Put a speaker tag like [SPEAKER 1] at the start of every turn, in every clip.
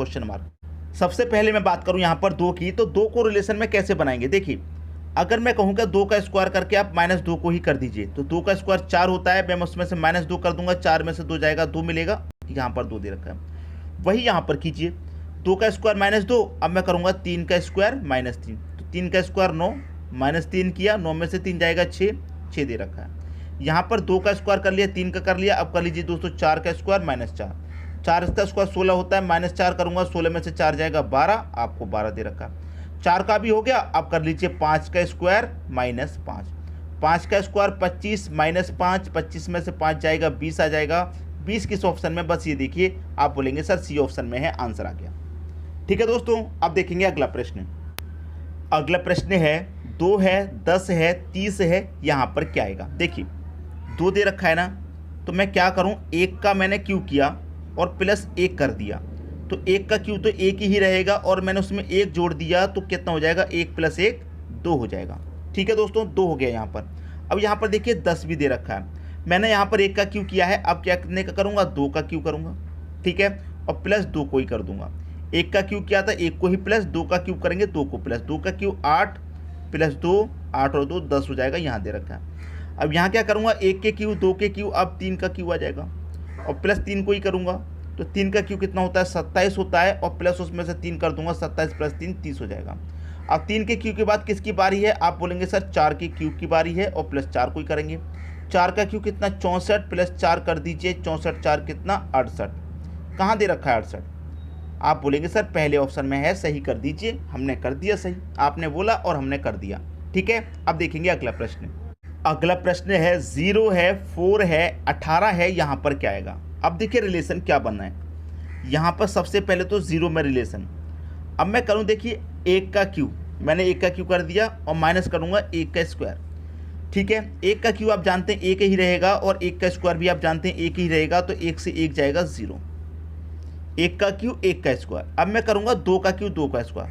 [SPEAKER 1] Question mark. सबसे पहले मैं बात करूं यहाँ पर 2 की, तो 2 को रिलेशन में कैसे बनाएंगे। देखिए अगर मैं कहूँगा 2 का स्क्वायर करके आप -2 को ही कर दीजिए, तो 2 का स्क्वायर 4 होता है, मैं उसमें से -2 कर दूंगा, 4 में से 2 जाएगा, 2 मिलेगा, यहाँ पर 2 दे रखा है। वही यहाँ पर कीजिए, 2 का स्क्वायर -2, अब मैं करूँगा 3 का स्क्वायर -3, तो 3 का स्क्वायर 9, -3 किया, 9 में से 3 जाएगा 6, 6 दे रखा है। यहाँ पर 2 का स्क्वायर कर लिया, 3 का कर लिया, अब कर लीजिए दोस्तों 4 का स्क्वायर -4, 4 का स्क्वायर 16 होता है, -4 करूँगा, 16 में से 4 जाएगा 12, आपको 12 दे रखा है। 4 का भी हो गया, अब कर लीजिए 5 का स्क्वायर -5, 5 का स्क्वायर 25 -5, 25 में से 5 जाएगा 20 आ जाएगा, 20 किस ऑप्शन में, बस ये देखिए आप बोलेंगे सर सी ऑप्शन में है, आंसर आ गया। ठीक है दोस्तों, अब देखेंगे अगला प्रश्न। अगला प्रश्न है 2 है, 10 है, 30 है, यहाँ पर क्या आएगा। देखिए 2 दे रखा है ना, तो मैं क्या करूँ, 1 का मैंने क्यू किया और +1 कर दिया, तो 1 का क्यू तो 1 ही रहेगा, और मैंने उसमें 1 जोड़ दिया तो कितना हो जाएगा, 1 + 1 2 हो जाएगा। ठीक है दोस्तों, 2 हो गया यहाँ पर। अब यहाँ पर देखिए 10 भी दे रखा है, मैंने यहाँ पर 1 का क्यू किया है, अब क्या करने का करूँगा, 2 का क्यू करूँगा, ठीक है, और +2 को ही कर दूंगा। 1 का क्यू किया था, 1 को ही प्लस, 2 का क्यू करेंगे, 2 को प्लस, 2 का क्यू 8 + 2 8 और 2 10 हो जाएगा, यहाँ दे रखा है। अब यहाँ क्या करूँगा, 1 के क्यू, 2 के क्यू, अब 3 का क्यू आ जाएगा, और +3 को ही करूँगा, तो 3 का क्यू कितना होता है, 27 होता है, और प्लस उसमें से 3 कर दूंगा, 27 + 3 30 हो जाएगा। अब 3 के क्यू के बाद किसकी बारी है, आप बोलेंगे सर 4 के क्यू की बारी है, और +4 को ही करेंगे। 4 का क्यू कितना, 64 + 4 कर दीजिए, 64 4 कितना 68, कहाँ दे रखा है 68, आप बोलेंगे सर पहले ऑप्शन में है, सही कर दीजिए, हमने कर दिया सही, आपने बोला और हमने कर दिया। ठीक है, अब देखेंगे अगला प्रश्न। अगला प्रश्न है 0 है, 4 है, 18 है, यहाँ पर क्या आएगा। अब देखिए रिलेशन क्या बनना है, यहाँ पर सबसे पहले तो 0 में रिलेशन। अब मैं करूँ, देखिए 1 का क्यू, मैंने 1 का क्यू कर दिया और माइनस करूँगा 1 का स्क्वायर। ठीक है, 1 का क्यू आप जानते हैं 1 ही रहेगा, और 1 का स्क्वायर भी आप जानते हैं 1 ही रहेगा, तो 1 से 1 जाएगा 0, 1 का क्यू 1 का स्क्वायर। अब मैं करूँगा 2 का क्यू 2 का स्क्वायर,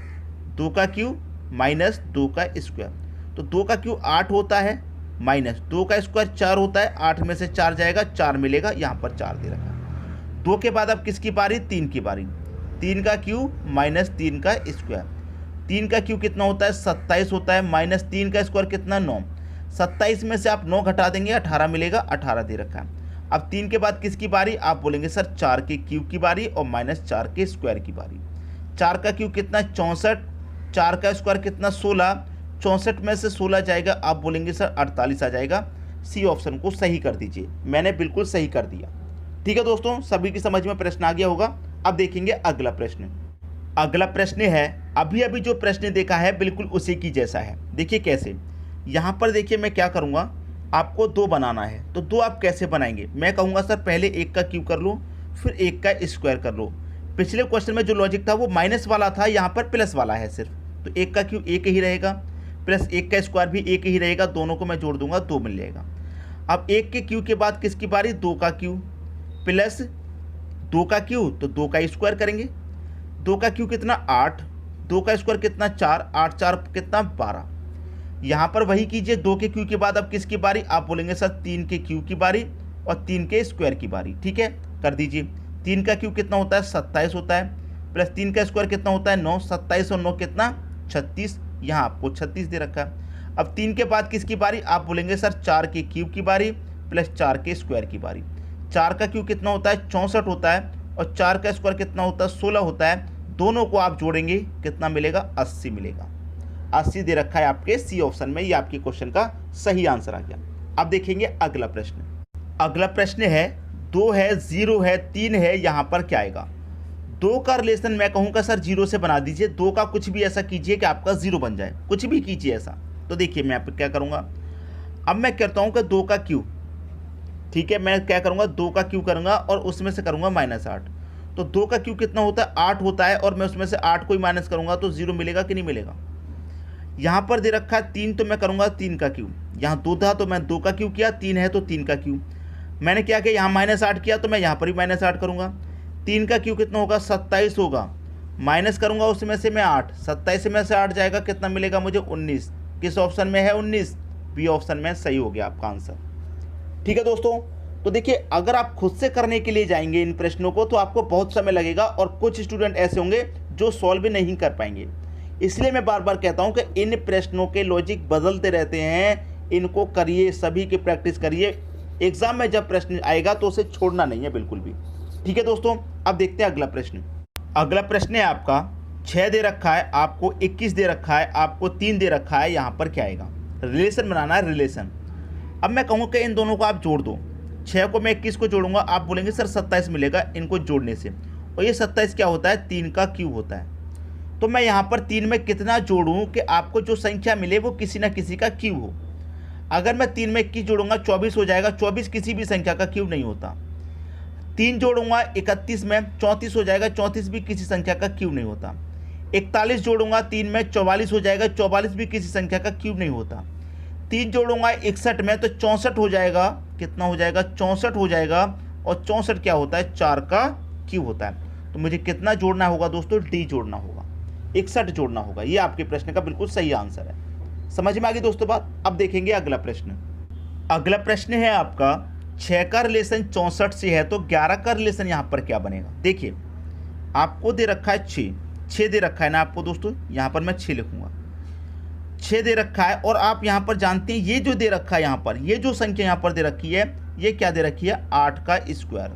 [SPEAKER 1] 2 का क्यू -2 का स्क्वायर, तो 2 का क्यू 8 होता है, -2 का स्क्वायर 4 होता है, 8 में से 4 जाएगा, 4 मिलेगा, यहाँ पर 4 दे रखा है। 2 के बाद अब किसकी बारी, 3 की बारी, 3 का क्यू -3 का स्क्वायर, 3 का क्यू कितना होता है, 27 होता है, -3 का स्क्वायर कितना 9, 27 में से आप 9 घटा देंगे, 18 मिलेगा, 18 दे रखा है। अब 3 के बाद किसकी बारी, आप बोलेंगे सर 4 के क्यू की बारी और -4 के स्क्वायर की बारी। 4 का क्यू कितना 64, 4 का स्क्वायर कितना 16, 64 में से 16 जाएगा, आप बोलेंगे सर 48 आ जाएगा। सी ऑप्शन को सही कर दीजिए, मैंने बिल्कुल सही कर दिया। ठीक है दोस्तों, सभी की समझ में प्रश्न आ गया होगा। अब देखेंगे अगला प्रश्न। अगला प्रश्न है, अभी अभी जो प्रश्न देखा है बिल्कुल उसी की जैसा है। देखिए कैसे, यहाँ पर देखिए मैं क्या करूँगा, आपको 2 बनाना है, तो 2 आप कैसे बनाएंगे। मैं कहूँगा सर पहले 1 का क्यू कर लो, फिर 1 का स्क्वायर कर लो। पिछले क्वेश्चन में जो लॉजिक था वो माइनस वाला था, यहाँ पर प्लस वाला है सिर्फ, तो 1 का क्यू 1 ही रहेगा, प्लस 1 का स्क्वायर भी 1 ही रहेगा, दोनों को मैं जोड़ दूंगा 2 मिल जाएगा। अब 1 के क्यू के बाद किसकी बारी, 2 का क्यू प्लस 2 का क्यू, तो 2 का स्क्वायर करेंगे। 2 का क्यू कितना 8, 2 का स्क्वायर कितना 4, 8 4 कितना 12। यहाँ पर वही कीजिए, 2 के क्यू के बाद अब किसकी बारी, आप बोलेंगे सर 3 के क्यू की बारी और 3 के स्क्वायर की बारी। ठीक है, कर दीजिए। 3 का क्यू कितना होता है 27 होता है, प्लस 3 का स्क्वायर कितना होता है 9, 27 और 9 कितना 36, यहाँ आपको 36 दे रखा है। अब 3 के बाद किसकी बारी, आप बोलेंगे सर 4 के क्यूब की बारी प्लस 4 के स्क्वायर की बारी। 4 का क्यूब कितना होता है 64 होता है, और 4 का स्क्वायर कितना होता है 16 होता है, दोनों को आप जोड़ेंगे कितना मिलेगा 80 मिलेगा। 80 दे रखा है आपके सी ऑप्शन में, ये आपके क्वेश्चन का सही आंसर आ गया। अब देखेंगे अगला प्रश्न। अगला प्रश्न है 2 है, 0 है, 3 है, यहाँ पर क्या आएगा। 2 का रिलेशन मैं कहूँगा सर 0 से बना दीजिए, 2 का कुछ भी ऐसा कीजिए कि आपका 0 बन जाए, कुछ भी कीजिए ऐसा। तो देखिए मैं क्या करूँगा, अब मैं कहता हूँ कि 2 का क्यू, ठीक है, मैं क्या करूँगा 2 का क्यू करूँगा और उसमें से करूँगा -8, तो 2 का क्यू कितना होता है 8 होता है, और मैं उसमें से 8 को ही माइनस करूँगा तो 0 मिलेगा कि नहीं मिलेगा। यहाँ पर दे रखा है 3, तो मैं करूँगा 3 का क्यू, यहाँ 2 था तो मैं 2 का क्यू किया, 3 है तो 3 का क्यू। मैंने क्या किया, यहाँ -8 किया तो मैं यहाँ पर भी -8 करूँगा। 3 का क्यू कितना होगा 27 होगा, माइनस करूँगा उसमें से मैं 8, 27 में से 8 जाएगा, कितना मिलेगा मुझे 19। किस ऑप्शन में है 19, बी ऑप्शन में सही हो गया आपका आंसर। ठीक है दोस्तों, तो देखिए अगर आप खुद से करने के लिए जाएंगे इन प्रश्नों को तो आपको बहुत समय लगेगा और कुछ स्टूडेंट ऐसे होंगे जो सॉल्व नहीं कर पाएंगे। इसलिए मैं बार बार कहता हूं कि इन प्रश्नों के लॉजिक बदलते रहते हैं, इनको करिए, सभी की प्रैक्टिस करिए। एग्जाम में जब प्रश्न आएगा तो उसे छोड़ना नहीं है बिल्कुल भी। ठीक है दोस्तों, अब देखते हैं अगला प्रश्न। अगला प्रश्न है आपका 6 दे रखा है, आपको 21 दे रखा है, आपको 3 दे रखा है, यहाँ पर क्या आएगा? रिलेशन बनाना है, रिलेशन। अब मैं कहूँ कि इन दोनों को आप जोड़ दो, 6 को मैं 21 को जोड़ूंगा, आप बोलेंगे सर 27 मिलेगा इनको जोड़ने से, और ये 27 क्या होता है? 3 का क्यूब होता है। तो मैं यहाँ पर 3 में कितना जोड़ूँ कि आपको जो संख्या मिले वो किसी ना किसी का क्यूब हो। अगर मैं 3 में 21 जोड़ूंगा 24 हो जाएगा, 24 किसी भी संख्या का क्यूब नहीं होता। 3 जोड़ूंगा 31 में 34 हो जाएगा, 34 भी किसी संख्या का क्यूब नहीं होता। 41 जोड़ूंगा 3 में 44 हो जाएगा, 44 भी किसी संख्या का क्यूब नहीं होता। 3 जोड़ूंगा 61 में तो 64 हो जाएगा, कितना हो जाएगा? 64 हो जाएगा, और 64 क्या होता है? 4 का क्यूब होता है। तो मुझे कितना जोड़ना होगा दोस्तों? डी जोड़ना होगा, 61 जोड़ना होगा। ये आपके प्रश्न का बिल्कुल सही आंसर है। समझ में आ गई दोस्तों बात? अब देखेंगे अगला प्रश्न। अगला प्रश्न है आपका 6 का रिलेशन 64 से है तो 11 का रिलेशन यहाँ पर क्या बनेगा? देखिए आपको दे रखा है 6 दे रखा है ना आपको दोस्तों, यहाँ पर मैं 6 लिखूंगा। 6 दे रखा है और आप यहाँ पर जानते हैं ये जो दे रखा है, यहाँ पर ये जो संख्या यहाँ पर दे रखी है, ये क्या दे रखी है? 8 का स्क्वायर।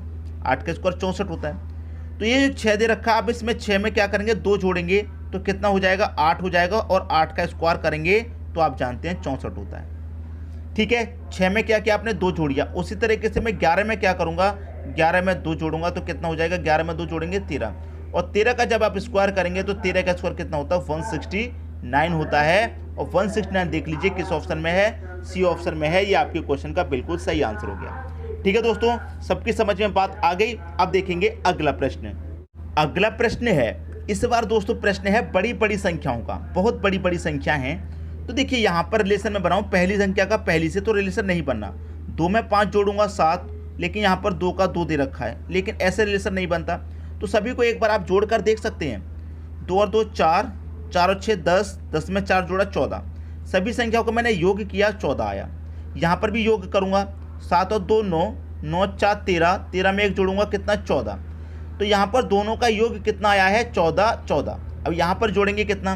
[SPEAKER 1] 8 का स्क्वायर 64 होता है। तो ये जो 6 दे रखा है, आप इसमें 6 में क्या करेंगे? 2 जोड़ेंगे तो कितना हो जाएगा? 8 हो जाएगा, और 8 का स्क्वायर करेंगे तो आप जानते हैं 64 होता है। ठीक है, 6 में क्या किया आपने? 2 जोड़िया। उसी तरीके से मैं 11 में क्या करूंगा? 11 में 2 जोड़ूंगा तो कितना हो जाएगा? 11 में 2 जोड़ेंगे 13, और 13 का जब आप स्क्वायर करेंगे तो 13 का स्क्वायर कितना होता है? 169 होता है। और 169 देख लीजिए किस ऑप्शन में है? सी ऑप्शन में है। ये आपके क्वेश्चन का बिल्कुल सही आंसर हो गया। ठीक है दोस्तों, सबकी समझ में बात आ गई। अब देखेंगे अगला प्रश्न। अगला प्रश्न है, इस बार दोस्तों प्रश्न है बड़ी बड़ी संख्याओं का, बहुत बड़ी बड़ी संख्या है। तो देखिए यहाँ पर रिलेशन में बनाऊँ पहली संख्या का पहली से, तो रिलेशन नहीं बनना। 2 में 5 जोड़ूंगा 7, लेकिन यहाँ पर 2 का 2 दे रखा है, लेकिन ऐसे रिलेशन नहीं बनता। तो सभी को एक बार आप जोड़ कर देख सकते हैं। 2 और 2 4, 4 और 6 10, 10 में 4 जोड़ा 14। सभी संख्याओं को मैंने योग किया, 14 आया। यहाँ पर भी योग करूँगा, 7 और 2 9, 9 4 13, 13 में 1 जोड़ूंगा कितना? 14। तो यहाँ पर दोनों का योग कितना आया है? 14 14। अब यहाँ पर जोड़ेंगे कितना?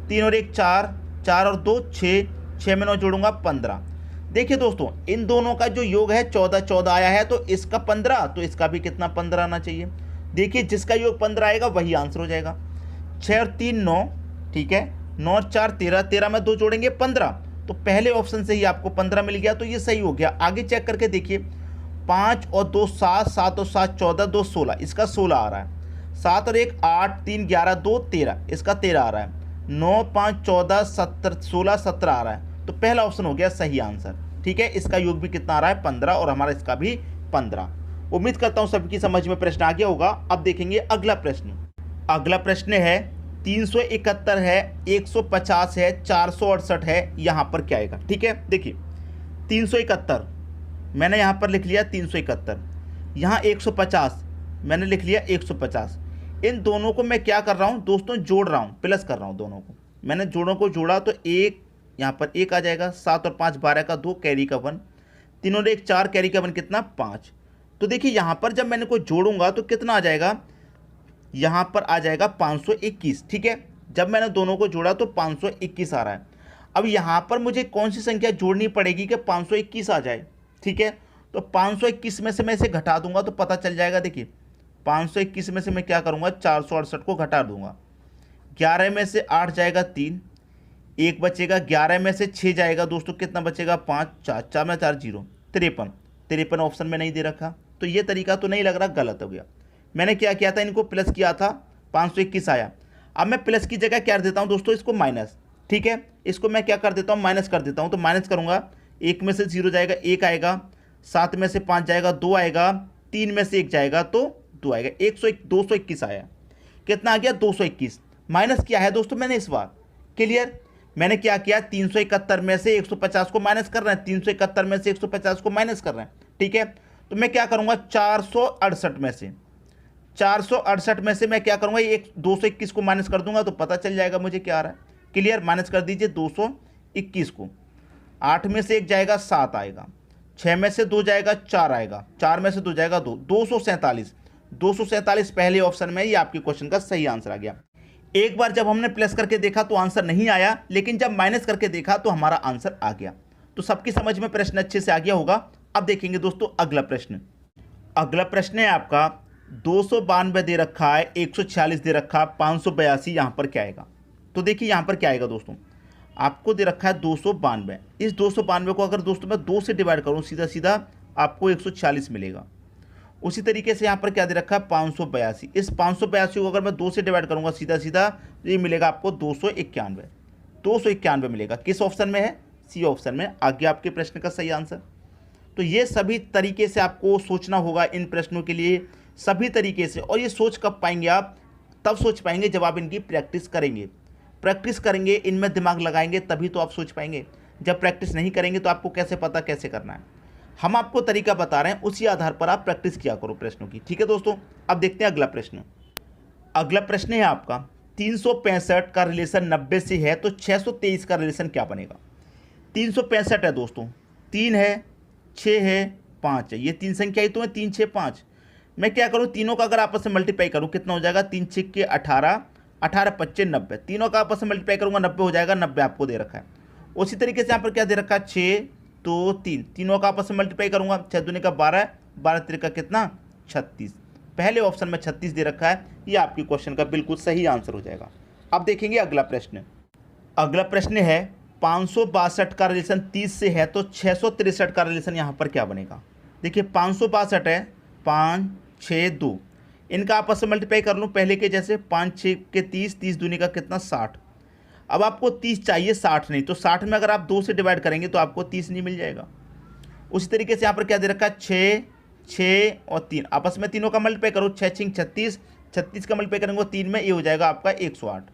[SPEAKER 1] 3 और 1 4, 4 और 2 6, 6 में 9 जोड़ूंगा 15। देखिए दोस्तों इन दोनों का जो योग है 14 14 आया है, तो इसका 15, तो इसका भी कितना? 15 आना चाहिए। देखिए जिसका योग 15 आएगा वही आंसर हो जाएगा। 6 और 3 9, ठीक है, 9 और 4 13, 13 में 2 जोड़ेंगे 15, तो पहले ऑप्शन से ही आपको 15 मिल गया, तो ये सही हो गया। आगे चेक करके देखिए, 5 और 2 7, 7 और 7 14, 2 16, इसका 16 आ रहा है। 7 और 1 8, 3 11, 2 13, इसका 13 आ रहा है। 9 5 14 17, 16 17 आ रहा है, तो पहला ऑप्शन हो गया सही आंसर। ठीक है, इसका योग भी कितना आ रहा है? 15, और हमारा इसका भी 15। उम्मीद करता हूं सबकी समझ में प्रश्न आ गया होगा। अब देखेंगे अगला प्रश्न। अगला प्रश्न है 371 है, 150 है, 468 है, यहाँ पर क्या आएगा? ठीक है, देखिए 371 मैंने यहाँ पर लिख लिया 371, यहाँ 150 मैंने लिख लिया 150। इन दोनों को मैं क्या कर रहा हूँ दोस्तों? जोड़ रहा हूँ, प्लस कर रहा हूँ दोनों को। मैंने जोड़ों को जोड़ा तो एक यहाँ पर 1 आ जाएगा, 7 और 5 12 का 2, कैरी का 1, 3 और 1 4, कैरी का 1 कितना? 5। तो देखिए यहाँ पर जब मैंने को जोड़ूंगा तो कितना आ जाएगा? यहाँ पर आ जाएगा 521। ठीक है, जब मैंने दोनों को जोड़ा तो 521 आ रहा है। अब यहाँ पर मुझे कौन सी संख्या जोड़नी पड़ेगी कि 521 आ जाए? ठीक है, तो 521 में से मैं इसे घटा दूंगा तो पता चल जाएगा। देखिए 521 में से मैं क्या करूँगा? 468 को घटा दूंगा। 11 में से 8 जाएगा 3, 1 बचेगा। 11 में से 6 जाएगा दोस्तों, कितना बचेगा? 5 4, 4 में 4 0, 53। 53 ऑप्शन में नहीं दे रखा, तो ये तरीका तो नहीं लग रहा, गलत हो गया। मैंने क्या किया था? इनको प्लस किया था, 521 आया। अब मैं प्लस की जगह क्या देता हूँ दोस्तों? इसको माइनस। ठीक है, इसको मैं क्या कर देता हूँ? माइनस कर देता हूँ। तो माइनस करूँगा, 1 में से 0 जाएगा 1 आएगा, 7 में से 5 जाएगा 2 आएगा, 3 में से 1 जाएगा तो 2 आएगा। 221 आया। कितना आ गया? 221। माइनस किया है दोस्तों मैंने इस बार। क्लियर? मैंने क्या किया? 371 में से 150 को माइनस कर रहे हैं, 371 में से 150 को माइनस कर रहे हैं। ठीक है, तो मैं क्या करूँगा? 468 में से मैं क्या करूँगा? ये 221 को माइनस कर दूंगा तो पता चल जाएगा मुझे क्या आ रहा है। क्लियर? माइनस कर दीजिए 221 को। 8 में से 1 जाएगा 7 आएगा, 6 में से 2 जाएगा 4 आएगा, 4 में से 2 जाएगा 2, 247, 247 पहले ऑप्शन में, ये आपके क्वेश्चन का सही आंसर आ गया। एक बार जब हमने प्लस करके देखा तो आंसर नहीं आया, लेकिन जब माइनस करके देखा तो हमारा आंसर आ गया। तो सबकी समझ में प्रश्न अच्छे से आ गया होगा। अब देखेंगे दोस्तों अगला प्रश्न। अगला प्रश्न है आपका 292 दे रखा है, 146 दे रखा है, 582, यहाँ पर क्या आएगा? तो देखिए यहाँ पर क्या आएगा दोस्तों, आपको दे रखा है 292। इस 292 को अगर दोस्तों मैं 2 से डिवाइड करूँ सीधा सीधा आपको 146 मिलेगा। उसी तरीके से यहाँ पर क्या दे रखा है 582। इस 582 को अगर मैं 2 से डिवाइड करूँगा सीधा सीधा तो ये मिलेगा आपको 291। 291 मिलेगा। किस ऑप्शन में है? सी ऑप्शन में। आगे आपके प्रश्न का सही आंसर। तो ये सभी तरीके से आपको सोचना होगा इन प्रश्नों के लिए, सभी तरीके से। और ये सोच कब पाएंगे आप? तब सोच पाएंगे जब आप इनकी प्रैक्टिस करेंगे। प्रैक्टिस करेंगे, इनमें दिमाग लगाएंगे, तभी तो आप सोच पाएंगे। जब प्रैक्टिस नहीं करेंगे तो आपको कैसे पता कैसे करना है? हम आपको तरीका बता रहे हैं, उसी आधार पर आप प्रैक्टिस किया करो प्रश्नों की। ठीक है दोस्तों, अब देखते हैं अगला प्रश्न। अगला प्रश्न है आपका 365 का रिलेशन 90 से है तो 623 का रिलेशन क्या बनेगा? 365 है दोस्तों, 3 है, 6 है, 5 है। ये तीन संख्या ही तो है, 3 6 5। मैं क्या करूँ, तीनों का अगर आपस में मल्टीप्लाई करूँ कितना हो जाएगा? 3 6 के 18, 18 25 90। तीनों का आपस में मल्टीप्लाई करूँगा 90 हो जाएगा। 90 आपको दे रखा है। उसी तरीके से यहाँ पर क्या दे रखा है? 6 2 3। तीनों का आपस में मल्टीप्लाई करूँगा, 6 दूनी का 12, 12 3 का कितना? 36। पहले ऑप्शन में 36 दे रखा है। ये आपकी क्वेश्चन का बिल्कुल सही आंसर हो जाएगा। अब देखेंगे अगला प्रश्न। अगला प्रश्न है 562 का रिलेशन 30 से है तो 663 का रिलेशन यहाँ पर क्या बनेगा? देखिए 562 है, 5 6 2। इनका आपस में मल्टीप्लाई कर लूँ पहले के जैसे, 5 6 के 30, 30 दूनी का कितना? 60। अब आपको 30 चाहिए, 60 नहीं। तो 60 में अगर आप 2 से डिवाइड करेंगे तो आपको 30 नहीं मिल जाएगा। उसी तरीके से यहाँ पर क्या दे रखा है? 6 6 और 3। आपस में तीनों का मल्टीप्लाई करो, 6 6 36, 36 का मल्टीप्लाई करेंगे 3 में, ये हो जाएगा आपका 108।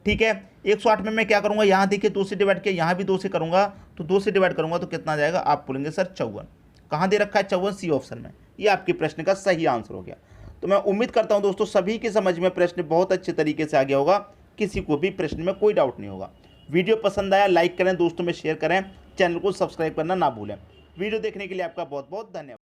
[SPEAKER 1] ठीक है, 108 में मैं क्या करूँगा, यहाँ देखिए 2 से डिवाइड किया, यहाँ भी 2 से करूँगा, तो 2 से डिवाइड करूँगा तो कितना आ जाएगा? आप बोलेंगे सर 54। कहाँ दे रखा है? 54 सी ऑप्शन में। ये आपके प्रश्न का सही आंसर हो गया। तो मैं उम्मीद करता हूँ दोस्तों सभी के समझ में प्रश्न बहुत अच्छे तरीके से आ गया होगा, किसी को भी प्रश्न में कोई डाउट नहीं होगा। वीडियो पसंद आया लाइक करें, दोस्तों में शेयर करें, चैनल को सब्सक्राइब करना ना भूलें। वीडियो देखने के लिए आपका बहुत बहुत धन्यवाद।